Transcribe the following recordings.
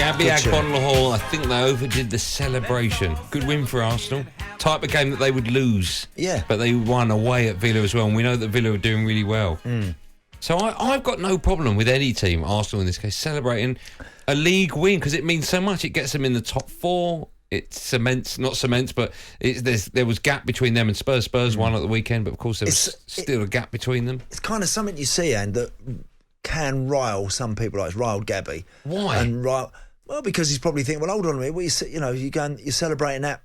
Gabby Agbonlahor, I think they overdid the celebration. Good win for Arsenal. Type of game that they would lose. Yeah. But they won away at Villa as well, and we know that Villa are doing really well. So I've got no problem with any team, Arsenal in this case, celebrating a league win because it means so much. It gets them in the top four. It cements, not cements, but there was gap between them and Spurs. Spurs won at the weekend, but of course there was still a gap between them. It's kind of something you see, and that can rile some people. Like it's riled Gabby. Why? And well, because he's probably thinking, well, hold on a minute. You're celebrating that,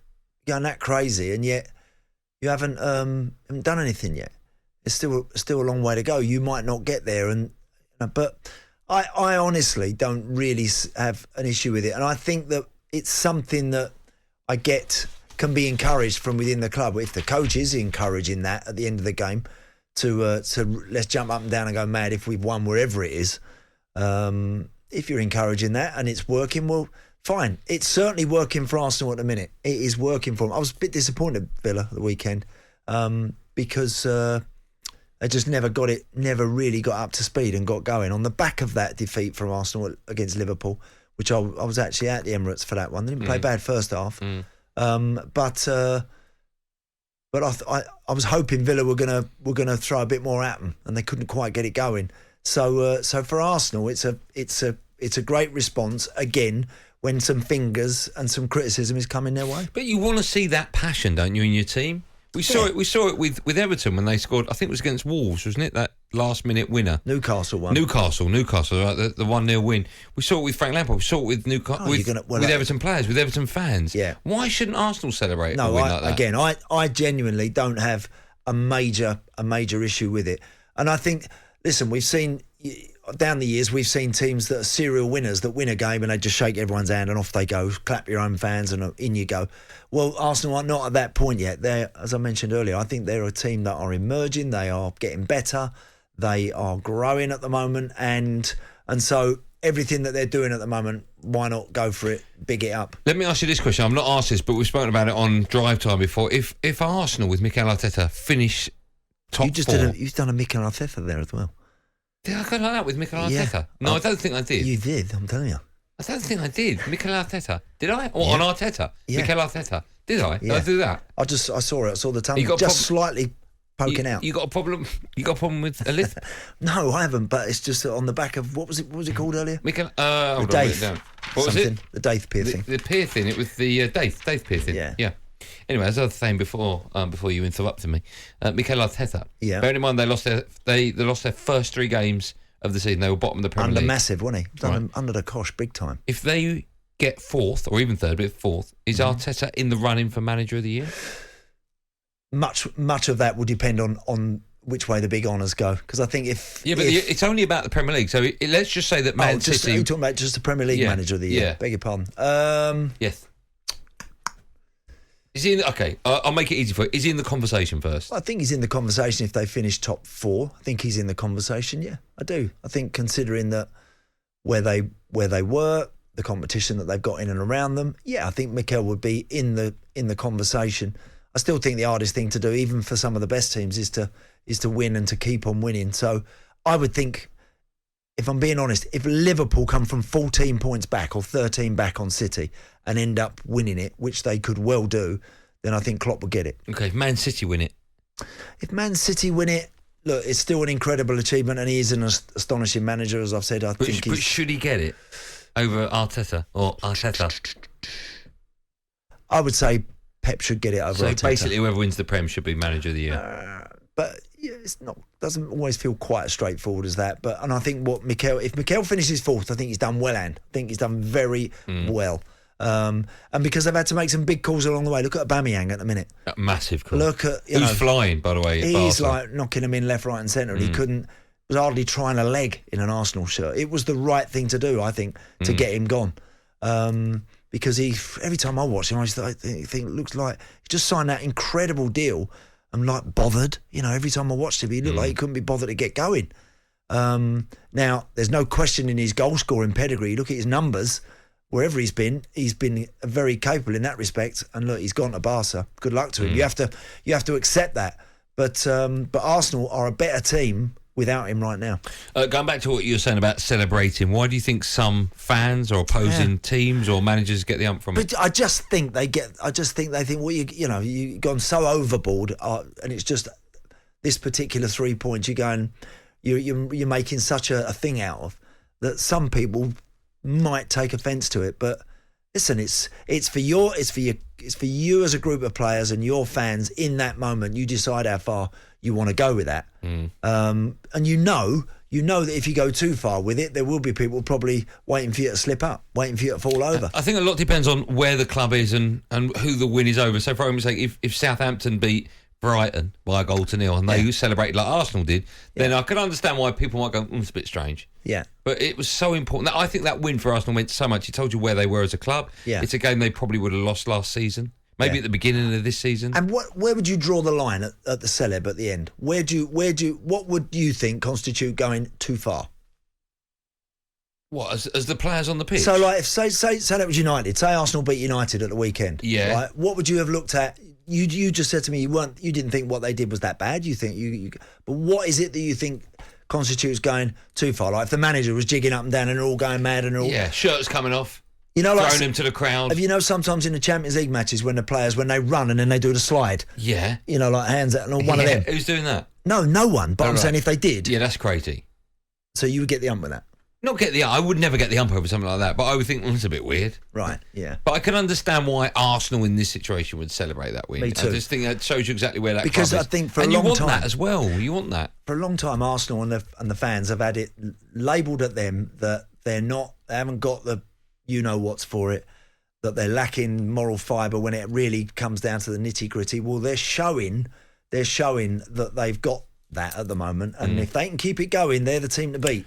going that crazy, and yet you haven't done anything yet. It's still a long way to go. You might not get there, but I honestly don't really have an issue with it, and I think that it's something that I get can be encouraged from within the club. If the coach is encouraging that at the end of the game, to let's jump up and down and go mad if we've won wherever it is. If you're encouraging that and it's working, well, fine. It's certainly working for Arsenal at the minute. It is working for them. I was a bit disappointed, Villa, the weekend, because they just never really got up to speed and got going. On the back of that defeat from Arsenal against Liverpool, which I was actually at the Emirates for that one. They didn't play bad first half. But I was hoping Villa were gonna throw a bit more at them, and they couldn't quite get it going. So for Arsenal, it's a great response again when some fingers and some criticism is coming their way. But you want to see that passion, don't you, in your team? We saw it with Everton when they scored. I think it was against Wolves, wasn't it? That last-minute winner. Newcastle won. Newcastle, right? The 1-0 win. We saw it with Frank Lampard. We saw it with with Everton players, with Everton fans. Yeah. Why shouldn't Arsenal celebrate a win like that? Again, I genuinely don't have a major issue with it. And I think, listen, we've seen down the years, we've seen teams that are serial winners that win a game and they just shake everyone's hand and off they go, clap your own fans and in you go. Well, Arsenal are not at that point yet. They're, as I mentioned earlier, I think they're a team that are emerging. They are getting better. They are growing at the moment, and so everything that they're doing at the moment, why not go for it, big it up? Let me ask you this question. I'm not asked this, but we've spoken about it on Drive Time before. If Arsenal with Mikel Arteta finish top four, you've done a Mikel Arteta there as well. Did I go like that with Mikel Arteta? Yeah. No, I don't think I did. You did, I'm telling you. I don't think I did. Mikel Arteta. Did I? Or on Arteta? Yeah. Mikel Arteta. Did I? Yeah. Did I do that? I saw it. I saw the tongue just slightly poking out. You got a problem? You got a problem with Elizabeth? No, I haven't. But it's just on the back of what was it called earlier? Mikel. The Daith. What was it? The Daith piercing. The piercing. It was the Daith piercing. Yeah. Anyway, as I was saying before you interrupted me, Mikel Arteta. Yeah. Bearing in mind they lost their first 3 games of the season. They were bottom of the Premier League. Under massive, wasn't he? Under the cosh, big time. If they get 4th or even 3rd, but 4th, is Arteta in the running for Manager of the Year? Much of that will depend on which way the big honours go. Because I think it's only about the Premier League. So let's just say that Man City. Are you talking about just the Premier League Manager of the Year? Yeah. Beg your pardon. Yes. Is he in? Okay, I'll make it easy for you. Is he in the conversation first? I think he's in the conversation if they finish top 4. I think he's in the conversation. Yeah, I do. I think considering that where they were, the competition that they've got in and around them, I think Mikel would be in the conversation. I still think the hardest thing to do, even for some of the best teams, is to win and to keep on winning. So I would think, if I'm being honest, if Liverpool come from 14 points back or 13 back on City and end up winning it, which they could well do, then I think Klopp would get it. Okay, if Man City win it. If Man City win it, look, it's still an incredible achievement and he is an astonishing manager, as I've said. But should he get it over Arteta or Arteta? I would say Pep should get it over Arteta. So basically whoever wins the Prem should be Manager of the Year. But it's not. Doesn't always feel quite as straightforward as that. But I think if Mikel finishes 4th, I think he's done well. And I think he's done very well. And because they've had to make some big calls along the way. Look at Aubameyang at the minute. A massive call. Look at who's flying, by the way. He's like knocking them in left, right, and centre. And was hardly trying a leg in an Arsenal shirt. It was the right thing to do, I think, to get him gone. Because every time I watch him, I think it looks like he just signed that incredible deal. I'm like bothered, every time I watched him, he looked like he couldn't be bothered to get going. Now, there's no question in his goal scoring pedigree. Look at his numbers, wherever he's been very capable in that respect. And look, he's gone to Barca. Good luck to him. You have to accept that. But Arsenal are a better team without him right now. Going back to what you were saying about celebrating, why do you think some fans or opposing teams or managers get the ump from it? But I just think they think, well, you've gone so overboard, and it's just this particular 3 points you're going, you're making such a thing out of that some people might take offence to it. But listen, it's for you as a group of players and your fans in that moment. You decide how far you want to go with that, and you know that if you go too far with it, there will be people probably waiting for you to slip up, waiting for you to fall over. I think a lot depends on where the club is and who the win is over. So, for argument's sake, if Southampton beat Brighton by 1-0 and they celebrated like Arsenal did, then I can understand why people might go, it's a bit strange. Yeah. But it was so important. I think that win for Arsenal meant so much. It told you where they were as a club. Yeah. It's a game they probably would have lost last season. Maybe at the beginning of this season. And where would you draw the line at the Celeb at the end? What would you think constitute going too far? What, as the players on the pitch? So, like, if say that was United. Say Arsenal beat United at the weekend. Yeah. Right? What would you have looked at? You just said to me you didn't think what they did was that bad. You think but what is it that you think constitutes going too far? Like if the manager was jigging up and down and they're all going mad and all shirts coming off. Like, throwing him to the crowd. Have you know sometimes in the Champions League matches when the players when they run and then they do the slide? Yeah. Like hands out and one of them. Who's doing that? No one. But I'm saying if they did. Yeah, that's crazy. So you would get the ump with that? I would never get the ump over something like that, but I would think it's a bit weird. Right, yeah. But I can understand why Arsenal in this situation would celebrate that win. Me too. I just think that shows you exactly where that because club is. I think for a long time. And you want time, that as well. You want that. For a long time, Arsenal and the fans have had it labelled at them that they haven't got the you-know-what's for it, that they're lacking moral fibre when it really comes down to the nitty-gritty. Well, they're showing that they've got that at the moment, and if they can keep it going, they're the team to beat.